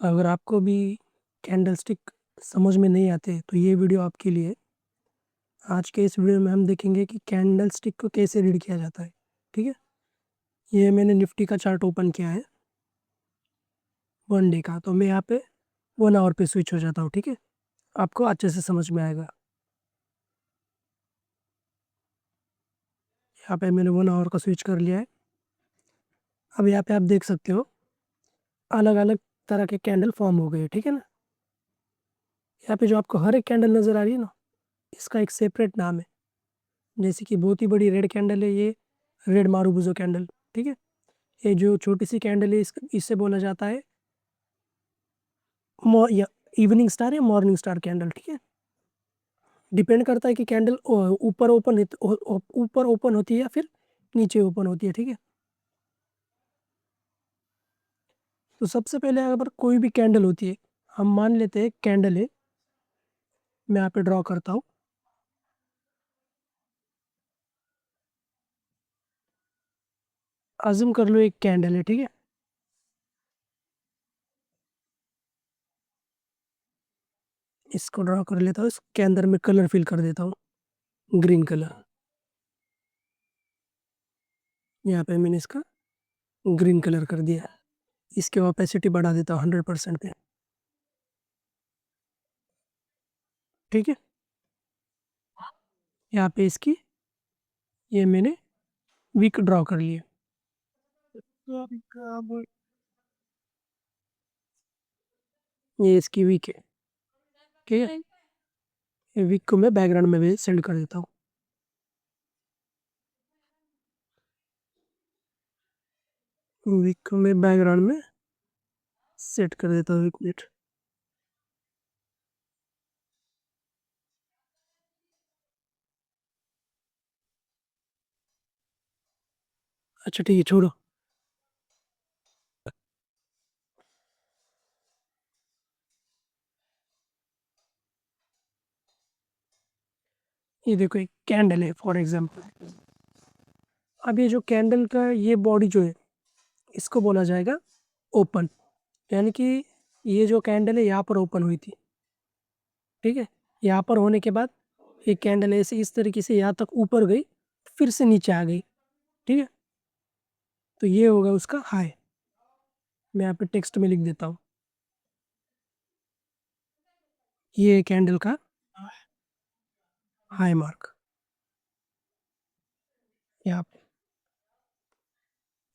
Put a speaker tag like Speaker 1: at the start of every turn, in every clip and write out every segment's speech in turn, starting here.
Speaker 1: अगर आपको भी कैंडल स्टिक समझ में नहीं आते तो ये वीडियो आपके लिए। आज के इस वीडियो में हम देखेंगे कि कैंडल स्टिक को कैसे रीड किया जाता है। ठीक है, ये मैंने निफ्टी का चार्ट ओपन किया है 1 डे का। तो मैं यहाँ पे 1 आवर पे स्विच हो जाता हूँ। ठीक है, आपको अच्छे से समझ में आएगा। यहाँ पे मैंने 1 आवर का स्विच कर लिया है। अब यहाँ पे आप देख सकते हो अलग अलग तरह के कैंडल फॉर्म हो गए। ठीक है ना, यहाँ पे जो आपको हर एक कैंडल नज़र आ रही है ना, इसका एक सेपरेट नाम है। जैसे कि बहुत ही बड़ी रेड कैंडल है, ये रेड मारूबुजो कैंडल। ठीक है, ये जो छोटी सी कैंडल है इससे बोला जाता है या इवनिंग स्टार या मॉर्निंग स्टार कैंडल। ठीक है, डिपेंड करता है कि कैंडल ऊपर ओपन होती है या फिर नीचे ओपन होती है। ठीक है, तो सबसे पहले अगर कोई भी कैंडल होती है, हम मान लेते हैं कैंडल है, मैं यहाँ पे ड्रॉ करता हूँ। अज्यूम कर लो एक कैंडल है। ठीक है, इसको ड्रॉ कर लेता हूँ, इसके अंदर मैं कलर फिल कर देता हूँ, ग्रीन कलर। यहाँ पे मैंने इसका ग्रीन कलर कर दिया। इसकी ऑपेसिटी बढ़ा देता हूँ 100% पे। ठीक है, यहाँ पे इसकी ये मैंने वीक ड्रॉ कर लिए। ये इसकी वीक है। ठीक है, ये वीक को मैं बैकग्राउंड में भी सेंड कर देता हूँ। वीक को मैं बैकग्राउंड में सेट कर देता हूँ, 1 मिनट। अच्छा ठीक है, छोड़ो। ये देखो एक कैंडल है फॉर एग्जांपल। अब ये जो कैंडल का ये बॉडी जो है, इसको बोला जाएगा ओपन। यानी कि ये जो कैंडल है यहाँ पर ओपन हुई थी। ठीक है, यहाँ पर होने के बाद ये कैंडल ऐसे इस तरीके से यहाँ तक ऊपर गई, फिर से नीचे आ गई। ठीक है, तो ये होगा उसका हाई। मैं यहाँ पे टेक्स्ट में लिख देता हूँ, ये कैंडल का हाई मार्क। यहाँ पे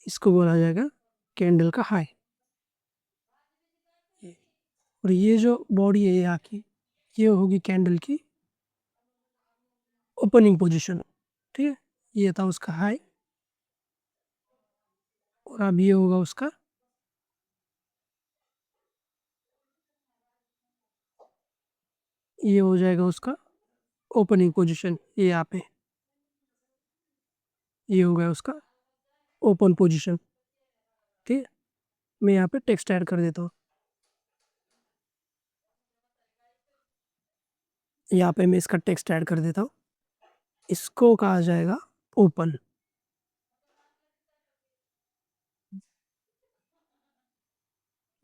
Speaker 1: इसको बोला जाएगा कैंडल का हाई। और ये जो बॉडी है यहाँ की, ये होगी कैंडल की ओपनिंग पोजीशन। ठीक है, ये था उसका हाई, और अब ये होगा उसका ये हो जाएगा उसका ओपनिंग पोजीशन। ये यहाँ पे ये हो गया उसका ओपन पोजीशन। ठीक है, मैं यहाँ पे टेक्स्ट ऐड कर देता हूँ। यहाँ पे मैं इसका टेक्स्ट ऐड कर देता हूँ, इसको कहा जाएगा ओपन।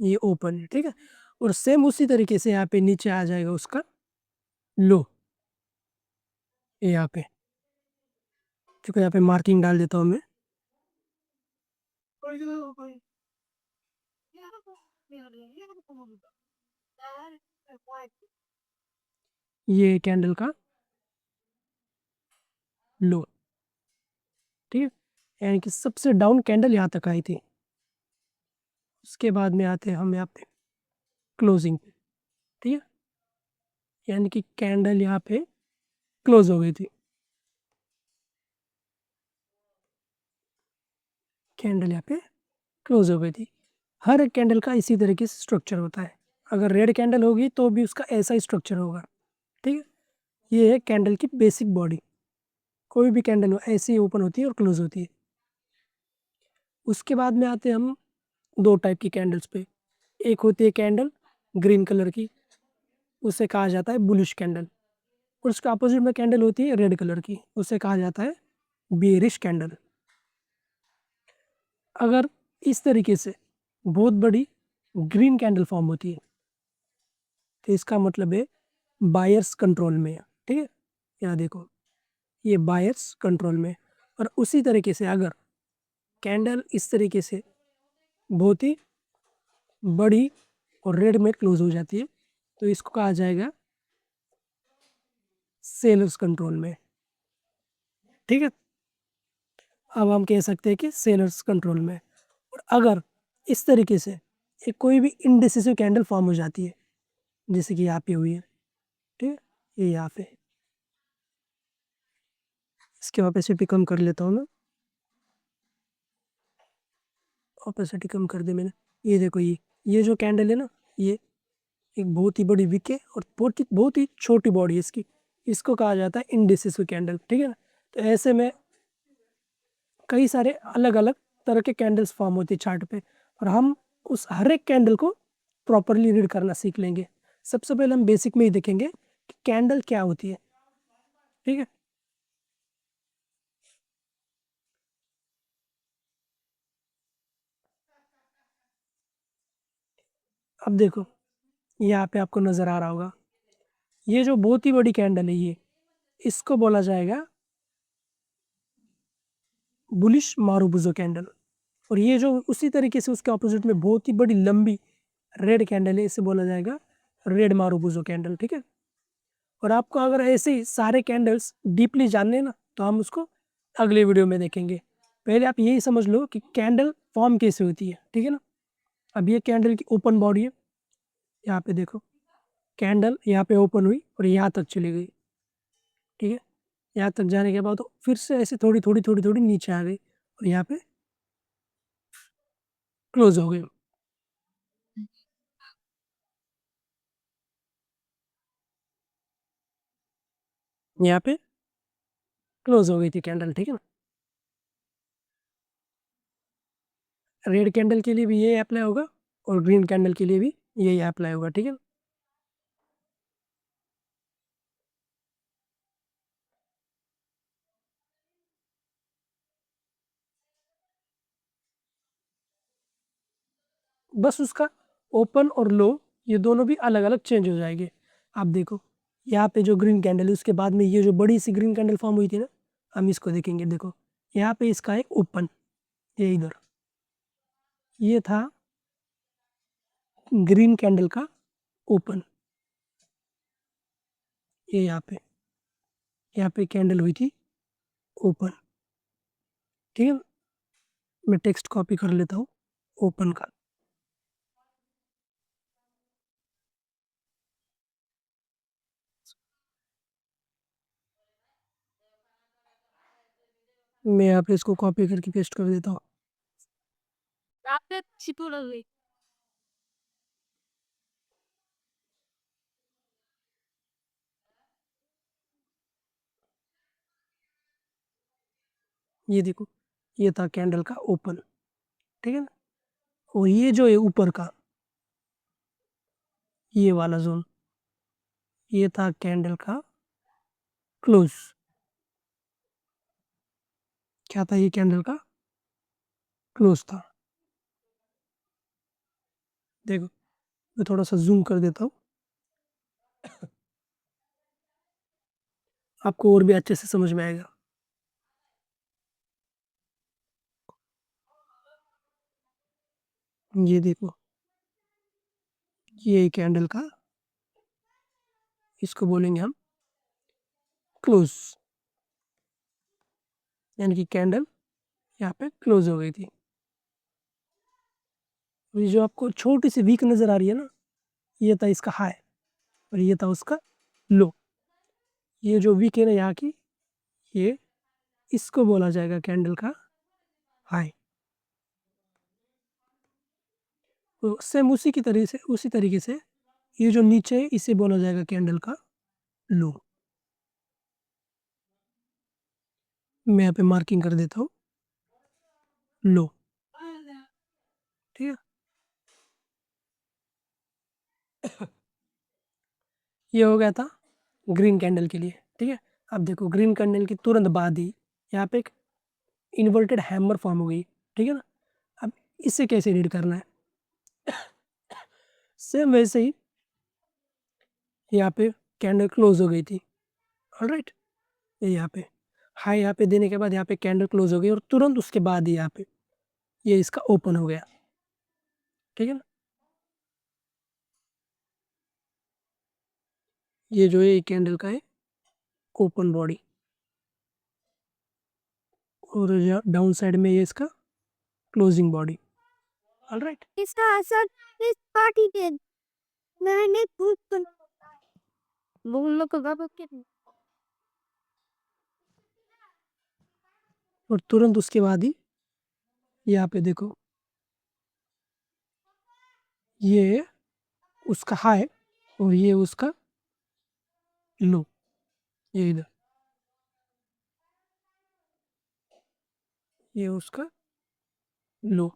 Speaker 1: ये ओपन है। ठीक है, और सेम उसी तरीके से यहाँ पे नीचे आ जाएगा उसका लो। यहाँ पे देखो, यहाँ पे मार्किंग डाल देता हूँ मैं। ये कैंडल का लो। ठीक है, यानी कि सबसे डाउन कैंडल यहाँ तक आई थी। उसके बाद में आते हैं हम यहाँ पे क्लोजिंग पे। ठीक है, यानी कि कैंडल यहाँ पे क्लोज हो गई थी। कैंडल यहाँ पे क्लोज हो गई थी। हर एक कैंडल का इसी तरीके से स्ट्रक्चर होता है। अगर रेड कैंडल होगी तो भी उसका ऐसा ही स्ट्रक्चर होगा। ठीक है, ये है कैंडल की बेसिक बॉडी। कोई भी कैंडल हो ऐसे ही ओपन होती है और क्लोज होती है। उसके बाद में आते हैं हम 2 टाइप की कैंडल्स पे। एक होती है कैंडल ग्रीन कलर की, उसे कहा जाता है बुलिश कैंडल। और उसके अपोजिट में कैंडल होती है रेड कलर की, उसे कहा जाता है बेरिश कैंडल। अगर इस तरीके से बहुत बड़ी ग्रीन कैंडल फॉर्म होती है, तो इसका मतलब है बायर्स कंट्रोल में है। ठीक है, यहाँ देखो ये बायर्स कंट्रोल में। और उसी तरीके से अगर कैंडल इस तरीके से बहुत ही बड़ी और रेड में क्लोज हो जाती है तो इसको कहा जाएगा सेलर्स कंट्रोल में। ठीक है, अब हम कह सकते हैं कि सेलर्स कंट्रोल में। और अगर इस तरीके से एक कोई भी इनडिसिसिव कैंडल फॉर्म हो जाती है, जैसे कि यहाँ पे हुई है, ठीक है, ये यहाँ पे, इसकी ऑपेसिटी कम कर लेता हूँ मैं, ऑपेसिटी कम कर दी मैंने। ये देखो ये जो कैंडल है ना, ये एक बहुत ही बड़ी विक है और बहुत ही छोटी बॉडी है इसकी, इसको कहा जाता है इनडिसिसिव कैंडल। ठीक है ना, तो ऐसे में कई सारे अलग अलग तरह के कैंडल्स फॉर्म होती है चार्ट पे, और हम उस हर एक कैंडल को प्रॉपरली रीड करना सीख लेंगे। सबसे पहले हम बेसिक में ही देखेंगे कि कैंडल क्या होती है। ठीक है, अब देखो यहाँ पे आपको नजर आ रहा होगा, ये जो बहुत ही बड़ी कैंडल है ये, इसको बोला जाएगा बुलिश मारुबुजो कैंडल। और ये जो उसी तरीके से उसके ऑपोजिट में बहुत ही बड़ी लंबी रेड कैंडल है, इसे बोला जाएगा रेड मारुबुजो कैंडल। ठीक है, और आपको अगर ऐसे ही सारे कैंडल्स डीपली जानने हैं ना, तो हम उसको अगले वीडियो में देखेंगे। पहले आप यही समझ लो कि कैंडल फॉर्म कैसे होती है। ठीक है ना, अब ये कैंडल की ओपन बॉडी है, यहाँ पे देखो कैंडल यहाँ पे ओपन हुई और यहाँ तक चली गई। ठीक है, यहाँ तक जाने के बाद तो फिर से ऐसे थोड़ी थोड़ी थोड़ी थोड़ी नीचे आ गई और यहाँ पे क्लोज हो गई। यहाँ पे क्लोज हो गई थी कैंडल। ठीक है ना, रेड कैंडल के लिए भी ये अप्लाई होगा और ग्रीन कैंडल के लिए भी यही अप्लाई होगा। ठीक है, बस उसका ओपन और लो ये दोनों भी अलग अलग चेंज हो जाएंगे। आप देखो यहाँ पे जो ग्रीन कैंडल है उसके बाद में ये जो बड़ी सी ग्रीन कैंडल फॉर्म हुई थी ना, हम इसको देखेंगे। देखो यहाँ पे इसका एक ओपन, ये इधर, ये था ग्रीन कैंडल का ओपन, ये यहाँ पे कैंडल हुई थी ओपन। ठीक है, मैं टेक्स्ट कॉपी कर लेता हूँ ओपन का। मैं यहाँ पे इसको कॉपी करके पेस्ट कर देता हूँ। ये देखो ये था कैंडल का ओपन। ठीक है ना, और ये जो है ऊपर का ये वाला जोन, ये था कैंडल का क्लोज। क्या था ये कैंडल का क्लोज था। देखो मैं थोड़ा सा जूम कर देता हूँ, आपको और भी अच्छे से समझ में आएगा। ये देखो ये कैंडल का, इसको बोलेंगे हम क्लोज, यानी कि कैंडल यहाँ पे क्लोज हो गई थी। और ये जो आपको छोटी सी वीक नजर आ रही है ना, ये था इसका हाई और ये था उसका लो। ये जो वीक है ना यहाँ की, ये इसको बोला जाएगा कैंडल का हाई। तो सेम उसी तरीके से ये जो नीचे है इसे बोला जाएगा कैंडल का लो। मैं यहाँ पे मार्किंग कर देता हूँ लो। ठीक है, ये हो गया था ग्रीन कैंडल के लिए। ठीक है, अब देखो ग्रीन कैंडल की तुरंत बाद ही यहाँ पे एक इन्वर्टेड हैमर फॉर्म हो गई। ठीक है ना, अब इसे कैसे रीड करना है, सेम वैसे ही यहाँ पे कैंडल क्लोज हो गई थी, ऑलराइट। ये यहाँ पे हाई यहाँ पे देने के बाद यहाँ पे कैंडल क्लोज हो गई और तुरंत उसके बाद ही यहाँ पे ये इसका ओपन हो गया, ठीक है ना। ये जो है कैंडल का है ओपन बॉडी और डाउन साइड में ये इसका क्लोजिंग बॉडी, ऑलराइट।
Speaker 2: इसका असर इस पार्टी के मैंने पूछ बोल को बाबा के
Speaker 1: और तुरंत उसके बाद ही यहाँ पे देखो ये उसका हाई और ये उसका लो, ये इधर ये उसका लो।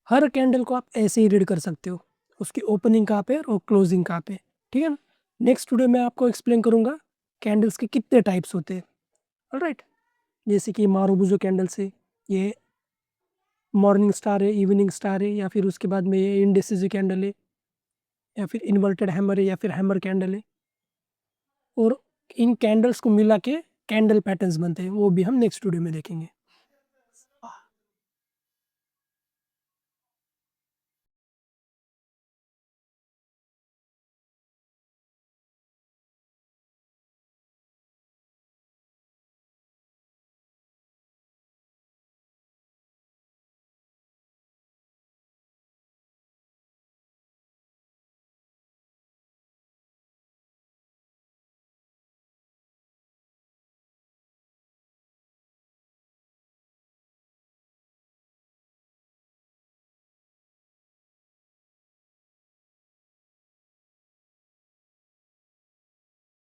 Speaker 1: हर कैंडल को आप ऐसे ही रीड कर सकते हो, उसकी ओपनिंग कहाँ पे और क्लोजिंग कहाँ पे, ठीक है ना। नेक्स्ट वीडियो में आपको एक्सप्लेन करूँगा कैंडल्स के कितने टाइप्स होते हैं, ऑलराइट। जैसे कि मारुबुजो कैंडल्स है, ये मॉर्निंग स्टार है, इवनिंग स्टार है, या फिर उसके बाद में ये इंडिसिज कैंडल है, या फिर इन्वर्टेड हैमर है, या फिर हैमर कैंडल है। और इन कैंडल्स को मिला के कैंडल पैटर्न्स बनते हैं, वो भी हम नेक्स्ट वीडियो में देखेंगे।